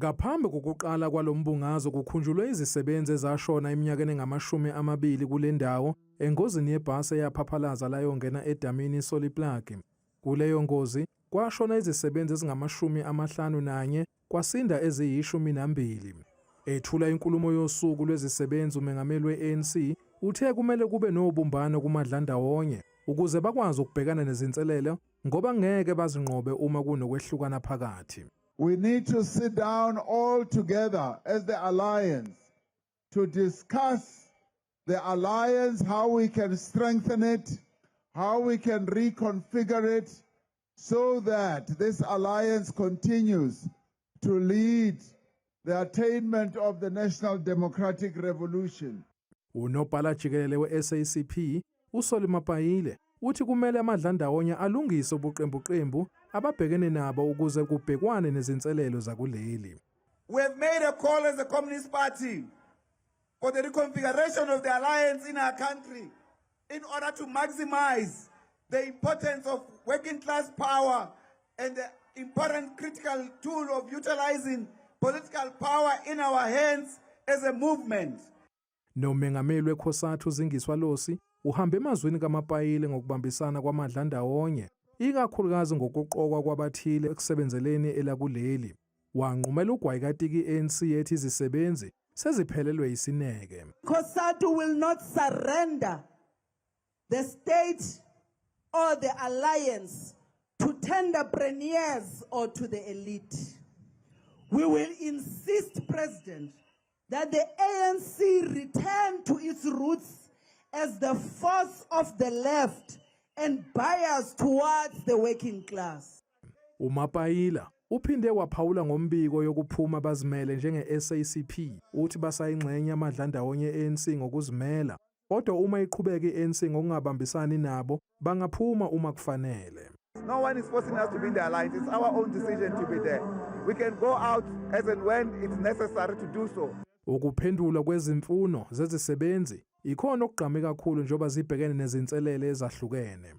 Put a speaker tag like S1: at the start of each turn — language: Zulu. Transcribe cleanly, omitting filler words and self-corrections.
S1: Ngaphambi kokuqala kwalombungazo kukhunjulwe izisebenzi ezashona eminyakeni engamashumi kule ndawo engozini yebhasi eyaphaphalaza layongena edamini Soliplug. Kuleyo ngozi kwashona izisebenzi amahlanu nanye kwasinda eziyi12. Ethula inkulumo yosuku lwezisebenzi umengameli we-ANC uthe kumele kube nobumbano kuMadlandawonye ukuze bakwazi ukubhekana nezinselele ngoba ngeke bazinqobe uma kunokwehlukana phakathi.
S2: We need to sit down all together as the alliance to discuss the alliance, how we can strengthen it, how we can reconfigure it so that this alliance continues to lead the attainment of the National Democratic Revolution.
S1: Unobhala jikelele we-SACP uSolimapayile uthi kumele Amadlandawonye alungise ubuqembuqembu ababhekene nabo ukuze kubhekwane nezinselelo zakuleli.
S3: We have made a call as a Communist Party for the reconfiguration of the alliance in our country in order to maximize the importance of working class power and the important critical tool of utilizing political power in our hands as a movement.
S1: Nomengameli wekhosathu Zingiswa Losi uhambe emazweni kaMapayile ngokubambisana kwaMadlandawonye ikakhulukazi ngokuqokwa kwabathile ekusebenzeleni elakuleli. Wanqumela ugwayikatiki ANC ethi izisebenzi seziphelelwe isineke.
S4: COSATU will not surrender the state or the alliance to tenderpreneurs or to the elite. We will insist, President, that the ANC return to its roots as the force of the left and bias towards the working class.
S1: uMapayila uphinde waphawula ngombiko yokuphuma bazimele njenge-SACP uthi basayingxenye Amadlandawonye ANC ngokuzimela kodwa uma iqhubeka i-ANC ngokungabambisani nabo bangaphuma uma kufanele.
S3: No one is forcing us to be in the alliance. It's our own decision to be there. We can go out as and when it's necessary to do so.
S1: Ukuphendula kwezimfuno zezisebenzi ikhona okugqame kakhulu njoba zibhekene nezinselele ezahlukene.